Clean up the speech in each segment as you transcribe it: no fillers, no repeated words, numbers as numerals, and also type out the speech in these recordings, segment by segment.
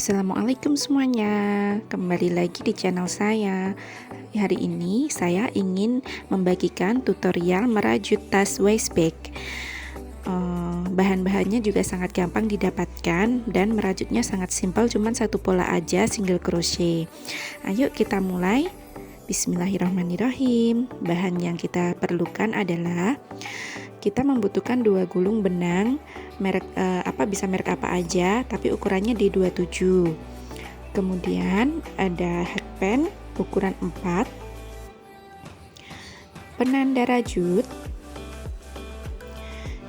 Assalamualaikum semuanya, kembali lagi di channel saya. Hari ini saya ingin membagikan tutorial merajut tas waist bag. Bahan-bahannya juga sangat gampang didapatkan dan merajutnya sangat simpel, cuman satu pola aja, single crochet. Ayo kita mulai. Bismillahirrahmanirrahim. Bahan yang kita perlukan adalah kita membutuhkan 2 gulung benang merek bisa merek apa aja, tapi ukurannya di 27. Kemudian ada headband ukuran 4, penanda rajut,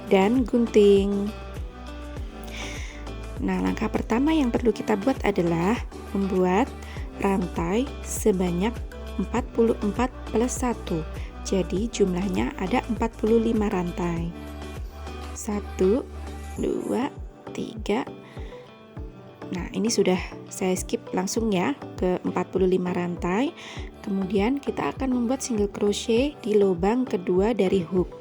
dan gunting. Nah, langkah pertama yang perlu kita buat adalah membuat rantai sebanyak 44 plus 1. Jadi jumlahnya ada 45 rantai. 1, 2, 3. Nah, ini sudah saya skip langsung ya ke 45 rantai. Kemudian kita akan membuat single crochet di lubang kedua dari hook.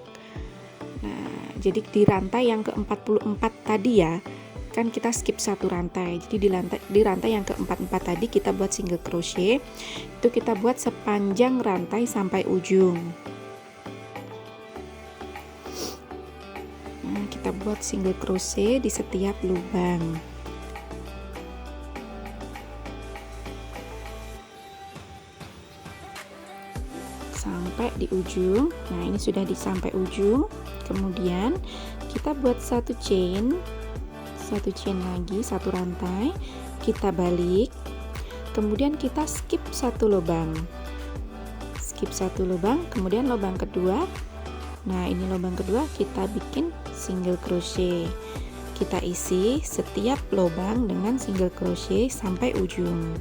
Nah, jadi di rantai yang ke-44 tadi ya, kan kita skip satu rantai. Jadi di rantai yang ke-44 tadi kita buat single crochet. Itu kita buat sepanjang rantai sampai ujung. Nah, kita buat single crochet di setiap lubang. Sampai di ujung. Nah, ini sudah sampai ujung. Kemudian kita buat satu chain lagi, satu rantai, kita balik, kemudian kita skip satu lubang, kemudian lubang kedua. Nah, ini lubang kedua kita bikin single crochet, kita isi setiap lubang dengan single crochet sampai ujung.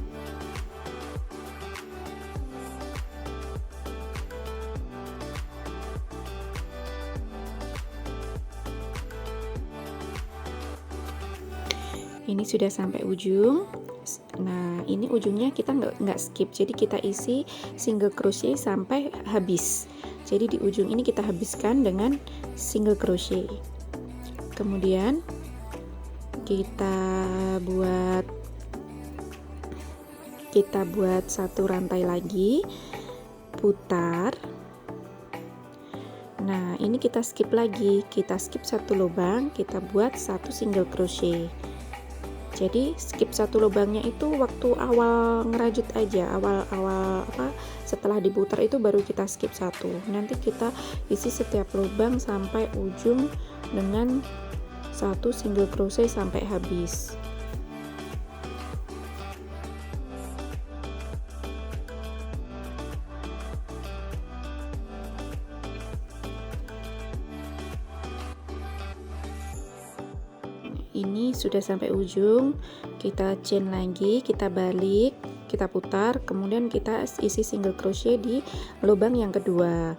Ini sudah sampai ujung. Nah, ini ujungnya kita nggak skip, jadi kita isi single crochet sampai habis. Jadi di ujung ini kita habiskan dengan single crochet. Kemudian kita buat satu rantai lagi, putar. Nah, ini kita skip lagi, kita skip satu lubang, kita buat satu single crochet. Jadi skip satu lubangnya itu waktu awal ngerajut aja, awal setelah diputar itu baru kita skip satu. Nanti kita isi setiap lubang sampai ujung dengan satu single crochet sampai habis. Ini sudah sampai ujung, kita chain lagi, kita balik, kita putar, kemudian kita isi single crochet di lubang yang kedua.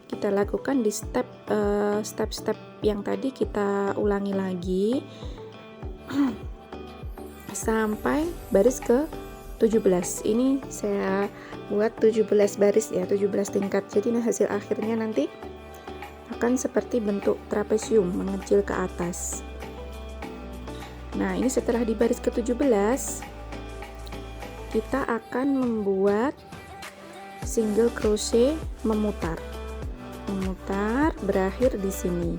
Kita lakukan di step-step yang tadi kita ulangi lagi sampai baris ke 17. Ini saya buat 17 baris ya, 17 tingkat. Jadi hasil akhirnya nanti akan seperti bentuk trapesium, mengecil ke atas. Nah, ini setelah di baris ke-17 kita akan membuat single crochet memutar berakhir di sini.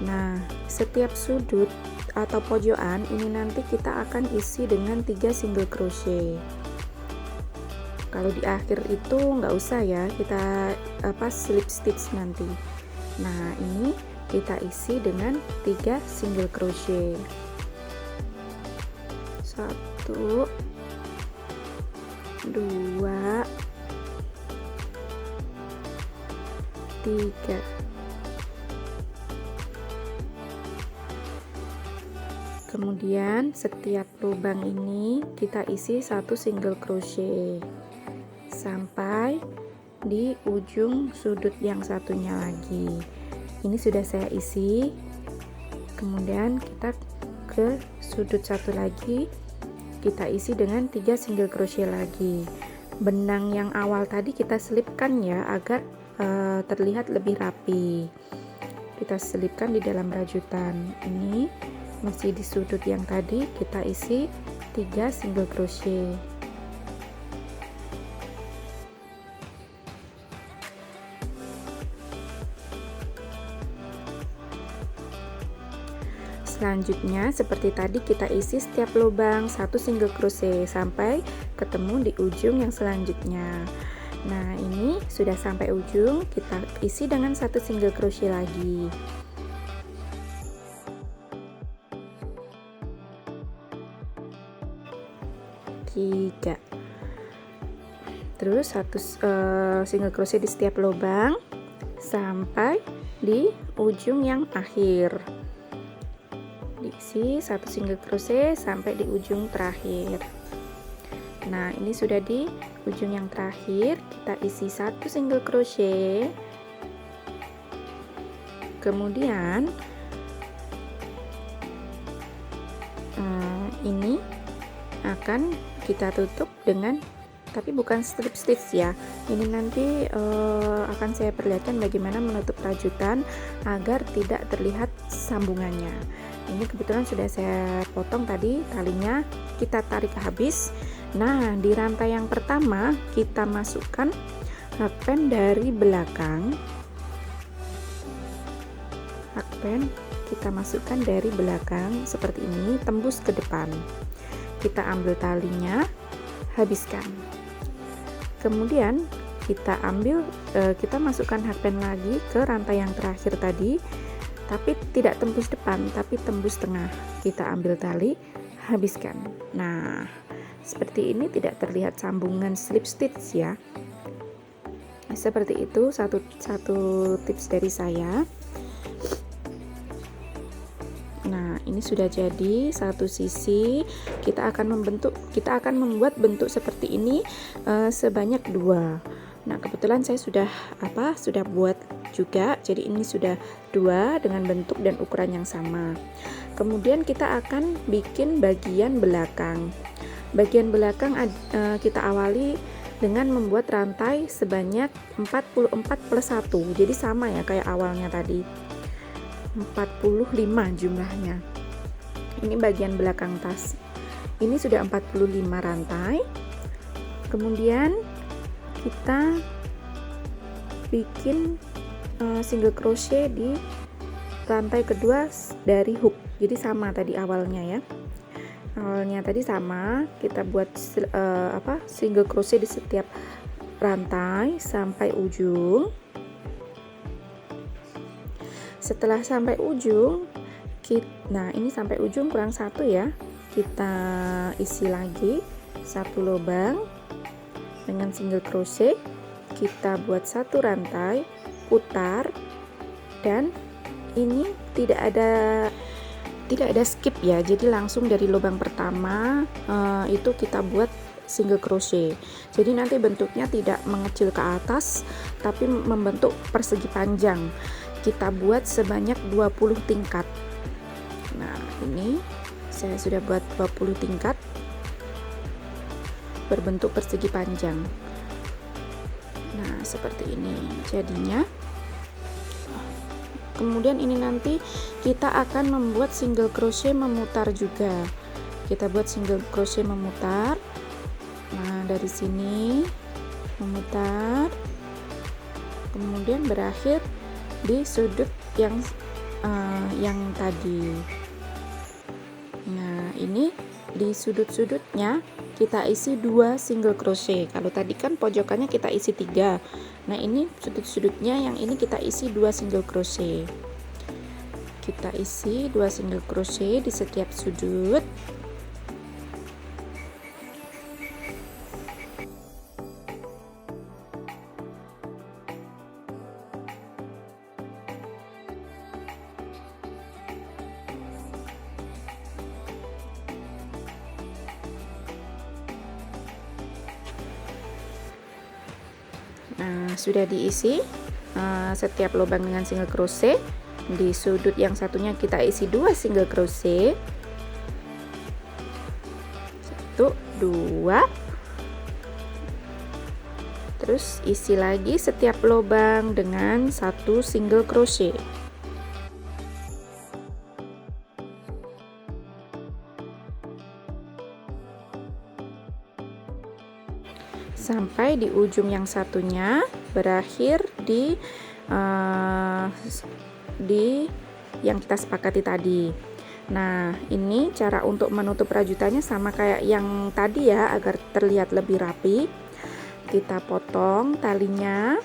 Nah, setiap sudut atau pojokan ini nanti kita akan isi dengan 3 single crochet. Kalau di akhir itu nggak usah ya, kita slip stitch nanti. Nah, ini kita isi dengan 3 single crochet. 1, 2, 3. Kemudian setiap lubang ini kita isi satu single crochet sampai di ujung sudut yang satunya lagi. Ini sudah saya isi. Kemudian kita ke sudut satu lagi, kita isi dengan 3 single crochet lagi. Benang yang awal tadi kita selipkan ya, agar terlihat lebih rapi. Kita selipkan di dalam rajutan. Ini masih di sudut yang tadi, kita isi 3 single crochet. Selanjutnya seperti tadi kita isi setiap lubang 1 single crochet sampai ketemu di ujung yang selanjutnya. Nah, ini sudah sampai ujung, kita isi dengan 1 single crochet lagi. Tiga. Terus 1 single crochet di setiap lubang sampai di ujung yang akhir. Diisi 1 single crochet sampai di ujung terakhir. Nah, ini sudah di ujung yang terakhir, kita isi 1 single crochet. Kemudian ini akan kita tutup dengan, tapi bukan strip stitch ya. Ini nanti akan saya perlihatkan bagaimana menutup rajutan agar tidak terlihat sambungannya. Ini kebetulan sudah saya potong tadi talinya, kita tarik habis. Nah, di rantai yang pertama kita masukkan hakpen dari belakang. Hakpen kita masukkan dari belakang seperti ini, tembus ke depan. Kita ambil talinya, habiskan. Kemudian kita masukkan hakpen lagi ke rantai yang terakhir tadi, tapi tidak tembus depan, tapi tembus tengah. Kita ambil tali, habiskan. Nah, seperti ini tidak terlihat sambungan slip stitch ya. Seperti itu satu tips dari saya. Nah, ini sudah jadi satu sisi. Kita akan membuat bentuk seperti ini sebanyak 2. Nah, kebetulan saya sudah buat juga, jadi ini sudah 2 dengan bentuk dan ukuran yang sama. Kemudian kita akan bikin bagian belakang. Bagian belakang kita awali dengan membuat rantai sebanyak 44 plus 1. Jadi sama ya kayak awalnya tadi, 45 jumlahnya. Ini bagian belakang tas. Ini sudah 45 rantai. Kemudian kita bikin single crochet di rantai kedua dari hook. Jadi sama tadi awalnya ya. Awalnya tadi sama, kita buat single crochet di setiap rantai sampai ujung. Setelah sampai ujung, nah ini sampai ujung kurang 1 ya. Kita isi lagi 1 lubang dengan single crochet. Kita buat 1 rantai, putar, dan ini tidak ada skip ya, jadi langsung dari lubang pertama itu kita buat single crochet. Jadi nanti bentuknya tidak mengecil ke atas, tapi membentuk persegi panjang. Kita buat sebanyak 20 tingkat. Nah, ini saya sudah buat 20 tingkat berbentuk persegi panjang. Nah, seperti ini jadinya. Kemudian ini nanti kita akan membuat single crochet memutar juga. Kita buat single crochet memutar. Nah, dari sini memutar, kemudian berakhir di sudut yang tadi. Nah, ini di sudut-sudutnya kita isi 2 single crochet. Kalau tadi kan pojokannya kita isi 3. Nah, ini sudut-sudutnya yang ini kita isi 2 single crochet. Kita isi 2 single crochet di setiap sudut. Nah, sudah diisi setiap lubang dengan single crochet. Di sudut yang satunya kita isi 2 single crochet. 1, 2. Terus isi lagi setiap lubang dengan 1 single crochet. sampai di ujung yang satunya berakhir di yang kita sepakati tadi. Nah, ini cara untuk menutup rajutannya sama kayak yang tadi ya, agar terlihat lebih rapi. Kita potong talinya.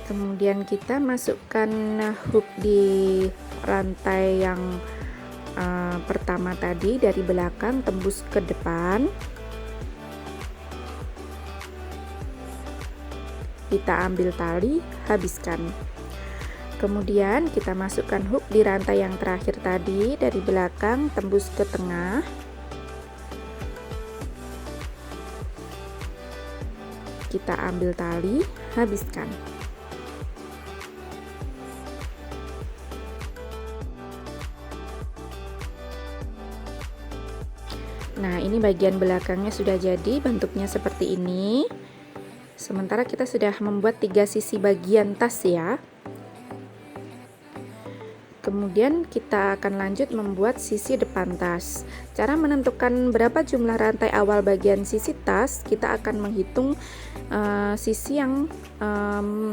Kemudian kita masukkan hook di rantai yang pertama tadi, dari belakang tembus ke depan. Kita ambil tali, habiskan. Kemudian kita masukkan hook di rantai yang terakhir tadi, dari belakang tembus ke tengah. Kita ambil tali, habiskan. Nah, ini bagian belakangnya sudah jadi, bentuknya seperti ini. Sementara kita sudah membuat 3 sisi bagian tas ya. Kemudian kita akan lanjut membuat sisi depan tas. Cara menentukan berapa jumlah rantai awal bagian sisi tas, kita akan menghitung sisi yang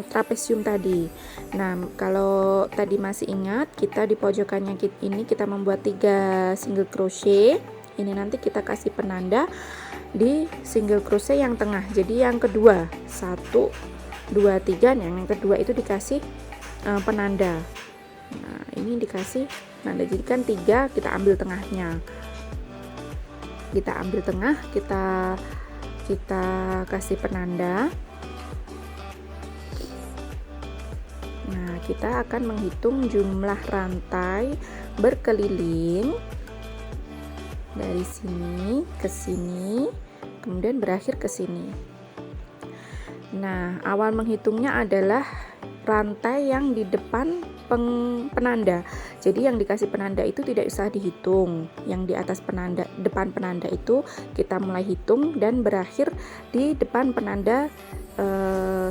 trapesium tadi. Nah, kalau tadi masih ingat, kita di pojokannya ini kita membuat 3 single crochet. Ini nanti kita kasih penanda di single crochet yang tengah. Jadi yang kedua, 1 2 3, yang kedua itu dikasih penanda. Nah, ini dikasih penanda. Jadi kan 3, kita ambil tengahnya. Kita ambil tengah, kita kasih penanda. Nah, kita akan menghitung jumlah rantai berkeliling dari sini ke sini, kemudian berakhir ke sini. Nah, awal menghitungnya adalah rantai yang di depan penanda. Jadi yang dikasih penanda itu tidak usah dihitung. Yang di atas penanda, depan penanda itu kita mulai hitung dan berakhir di depan penanda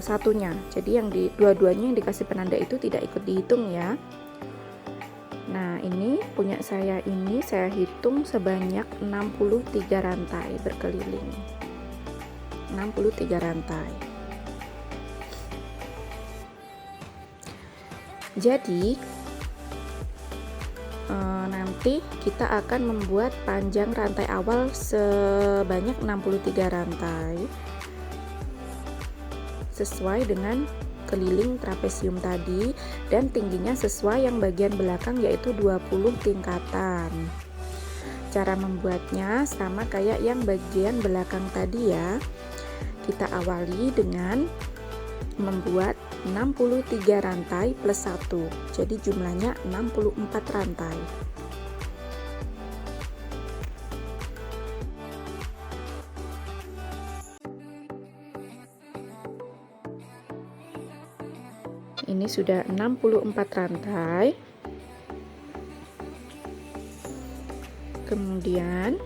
satunya. Jadi yang dua-duanya yang dikasih penanda itu tidak ikut dihitung ya. Nah, ini punya saya, ini saya hitung sebanyak 63 rantai berkeliling. 63 rantai. Jadi nanti kita akan membuat panjang rantai awal sebanyak 63 rantai sesuai dengan keliling trapesium tadi, dan tingginya sesuai yang bagian belakang, yaitu 20 tingkatan. Cara membuatnya sama kayak yang bagian belakang tadi ya. Kita awali dengan membuat 63 rantai plus 1, jadi jumlahnya 64 rantai. Ini sudah 64 rantai. Kemudian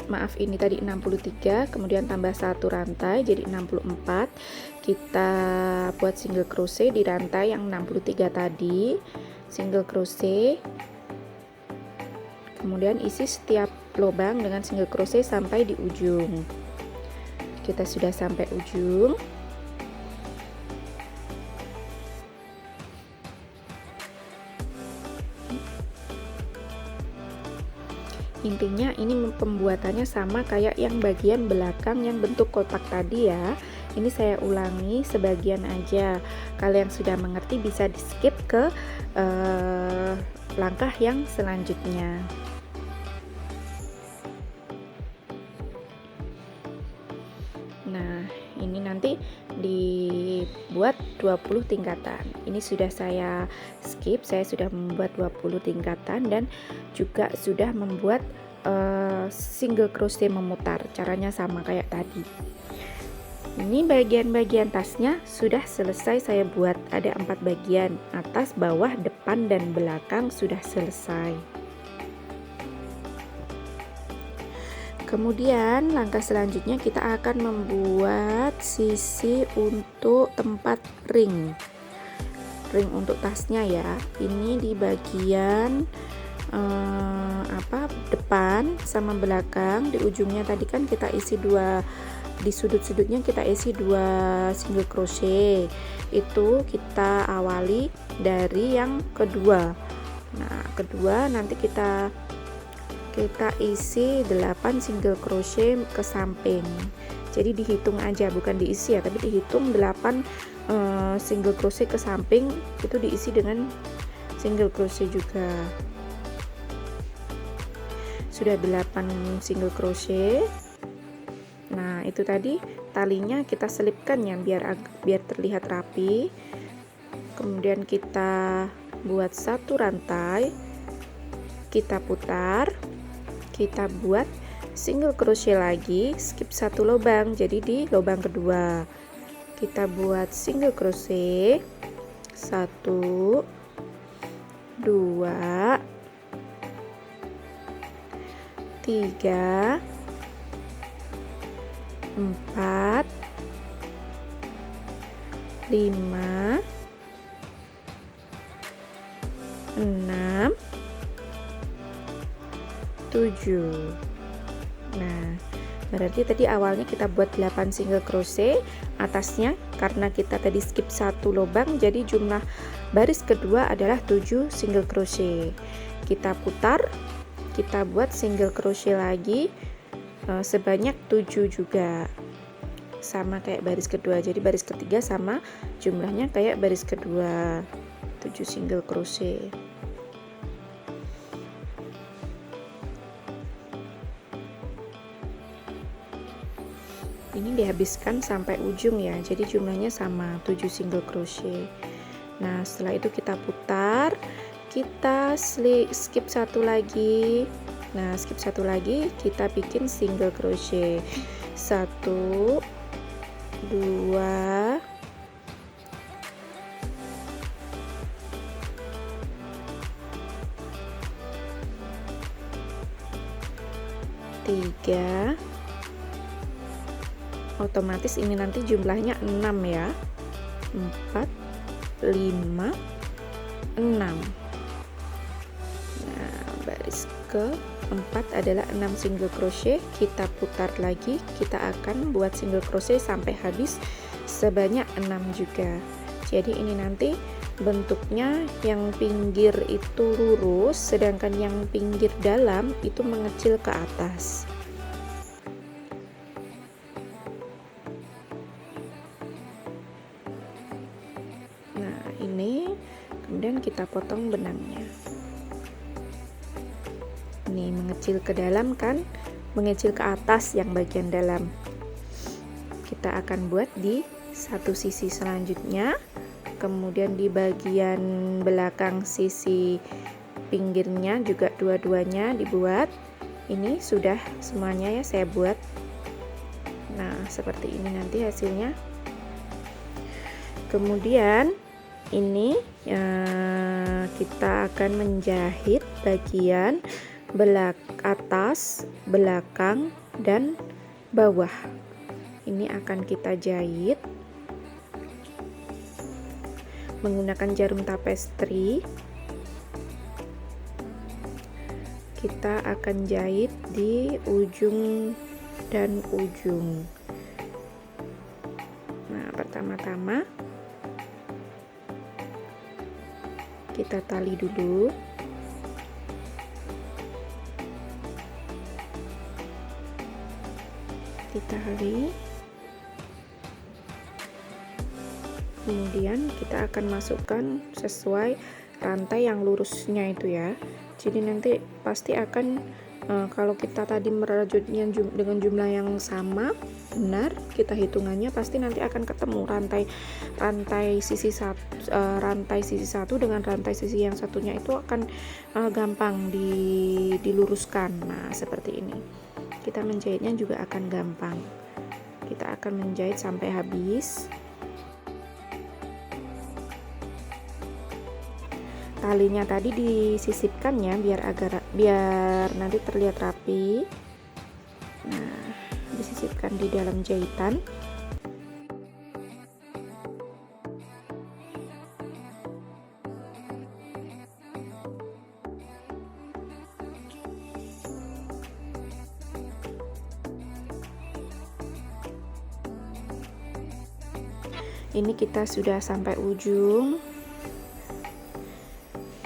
maaf, ini tadi 63, kemudian tambah 1 rantai jadi 64. Kita buat single crochet di rantai yang 63 tadi, single crochet, kemudian isi setiap lubang dengan single crochet sampai di ujung. Kita sudah sampai ujung. Intinya ini pembuatannya sama kayak yang bagian belakang yang bentuk kotak tadi ya. Ini saya ulangi sebagian aja. Kalau yang sudah mengerti bisa di skip ke langkah yang selanjutnya. Nah, ini nanti dibuat 20 tingkatan. Ini sudah saya skip, saya sudah membuat 20 tingkatan dan juga sudah membuat single crochet memutar. Caranya sama kayak tadi. Ini bagian-bagian tasnya sudah selesai saya buat, ada 4 bagian, atas, bawah, depan, dan belakang sudah selesai. Kemudian langkah selanjutnya kita akan membuat sisi untuk tempat ring. ring untuk tasnya ya. Ini di bagian depan sama belakang. Di ujungnya tadi kan kita isi dua, di sudut-sudutnya kita isi 2 single crochet. Itu kita awali dari yang kedua. Nah, kedua nanti kita isi 8 single crochet ke samping. Jadi dihitung aja, bukan diisi ya, tapi dihitung 8 single crochet ke samping, itu diisi dengan single crochet juga. Sudah 8 single crochet. Nah, itu tadi talinya kita selipkan ya, biar terlihat rapi. Kemudian kita buat 1 rantai, kita putar, kita buat single crochet lagi, skip 1 lubang, jadi di lubang kedua kita buat single crochet 1 2 3 4 5 6 7. Nah, berarti tadi awalnya kita buat 8 single crochet, atasnya karena kita tadi skip 1 lubang, jadi jumlah baris kedua adalah 7 single crochet. Kita putar, kita buat single crochet lagi sebanyak 7 juga, sama kayak baris kedua. Jadi baris ketiga sama jumlahnya kayak baris kedua, 7 single crochet. Ini dihabiskan sampai ujung ya, jadi jumlahnya sama 7 single crochet. Nah, setelah itu kita putar, kita skip 1 lagi. Nah, skip 1 lagi, kita bikin single crochet 1 2 3. Otomatis ini nanti jumlahnya 6 ya, 4 5 6. Nah, baris keempat adalah 6 single crochet. Kita putar lagi, kita akan buat single crochet sampai habis sebanyak 6 juga. Jadi ini nanti bentuknya yang pinggir itu lurus, sedangkan yang pinggir dalam itu mengecil ke atas. Nah, ini kemudian kita potong benangnya. Ini mengecil ke dalam kan, mengecil ke atas yang bagian dalam. Kita akan buat di satu sisi selanjutnya, kemudian di bagian belakang sisi pinggirnya juga dua-duanya dibuat. Ini sudah semuanya ya saya buat. Nah, seperti ini nanti hasilnya. Kemudian ini kita akan menjahit bagian atas, belakang, dan bawah. Ini akan kita jahit menggunakan jarum tapestri. Kita akan jahit di ujung dan ujung. Nah, pertama-tama kita tali dulu. Kita tali. Kemudian kita akan masukkan sesuai rantai yang lurusnya itu ya. Jadi nanti pasti akan kalau kita tadi merajutnya dengan jumlah yang sama benar, kita hitungannya pasti nanti akan ketemu rantai sisi satu dengan rantai sisi yang satunya itu akan gampang diluruskan. Nah, seperti ini. Kita menjahitnya juga akan gampang. Kita akan menjahit sampai habis. Talinya tadi disisipkan ya, biar nanti terlihat rapi. Nah, disisipkan di dalam jahitan. Ini kita sudah sampai ujung.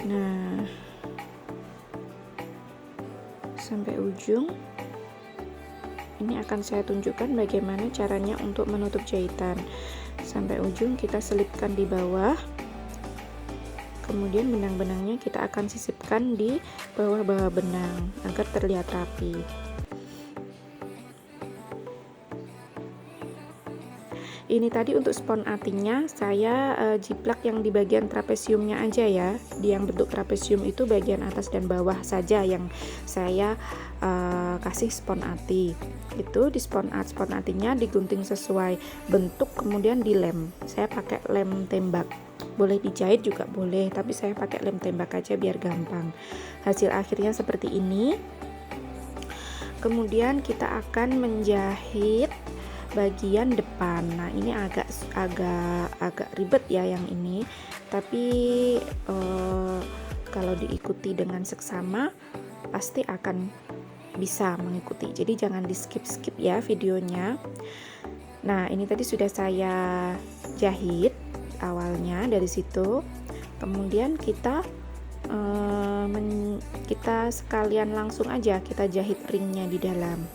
Nah, sampai ujung. Ini akan saya tunjukkan bagaimana caranya untuk menutup jahitan. Sampai ujung kita selipkan di bawah. Kemudian benang-benangnya kita akan sisipkan di bawah-bawah benang agar terlihat rapi. Ini tadi untuk spon atinya saya jiplak yang di bagian trapesiumnya aja ya. Di yang bentuk trapesium itu bagian atas dan bawah saja yang saya kasih spon ati. Itu di spon atinya digunting sesuai bentuk, kemudian dilem. Saya pakai lem tembak. Boleh dijahit juga boleh, tapi saya pakai lem tembak aja biar gampang. Hasil akhirnya seperti ini. Kemudian kita akan menjahit bagian depan. Nah, ini agak ribet ya yang ini, tapi kalau diikuti dengan seksama pasti akan bisa mengikuti. Jadi jangan di skip ya videonya. Nah, ini tadi sudah saya jahit awalnya dari situ. Kemudian kita sekalian langsung aja kita jahit ringnya di dalam.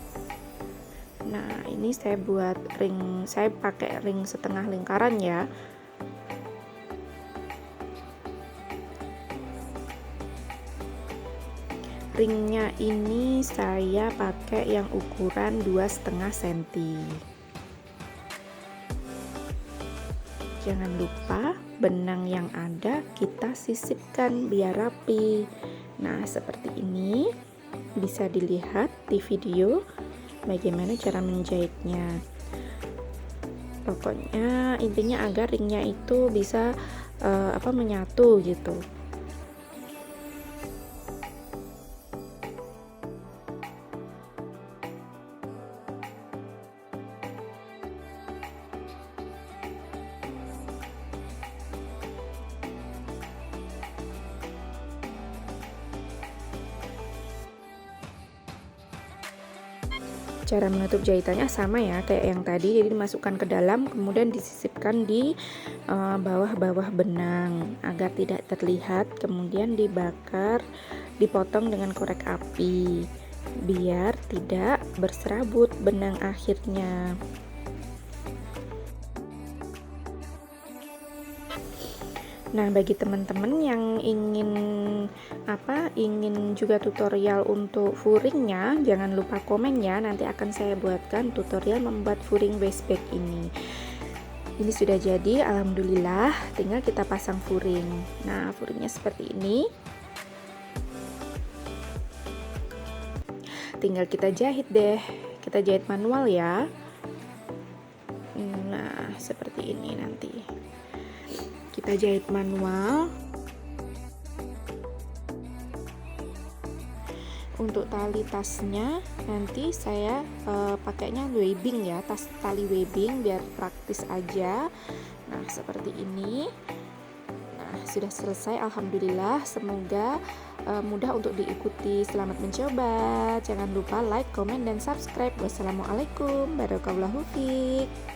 Nah, ini saya buat ring, saya pakai ring setengah lingkaran ya. Ringnya ini saya pakai yang ukuran 2,5 cm. Jangan lupa benang yang ada kita sisipkan biar rapi. Nah, seperti ini bisa dilihat di video bagaimana cara menjahitnya. Pokoknya intinya agar ringnya itu bisa menyatu gitu. Cara menutup jahitannya sama ya kayak yang tadi, jadi dimasukkan ke dalam kemudian disisipkan di bawah-bawah benang agar tidak terlihat, kemudian dibakar, dipotong dengan korek api biar tidak berserabut benang akhirnya. Nah, bagi teman-teman yang ingin juga tutorial untuk furingnya, jangan lupa komen ya, nanti akan saya buatkan tutorial membuat furing waist bag ini. Ini sudah jadi, alhamdulillah, tinggal kita pasang furing. Nah, furingnya seperti ini. Tinggal kita jahit deh, kita jahit manual ya. Nah, seperti ini nanti. Kita jahit manual. Untuk tali tasnya nanti saya pakainya webbing ya, tas tali webbing biar praktis aja. Nah, seperti ini. Nah, sudah selesai, alhamdulillah. Semoga mudah untuk diikuti. Selamat mencoba. Jangan lupa like, comment, dan subscribe. Wassalamualaikum warahmatullahi wabarakatuh.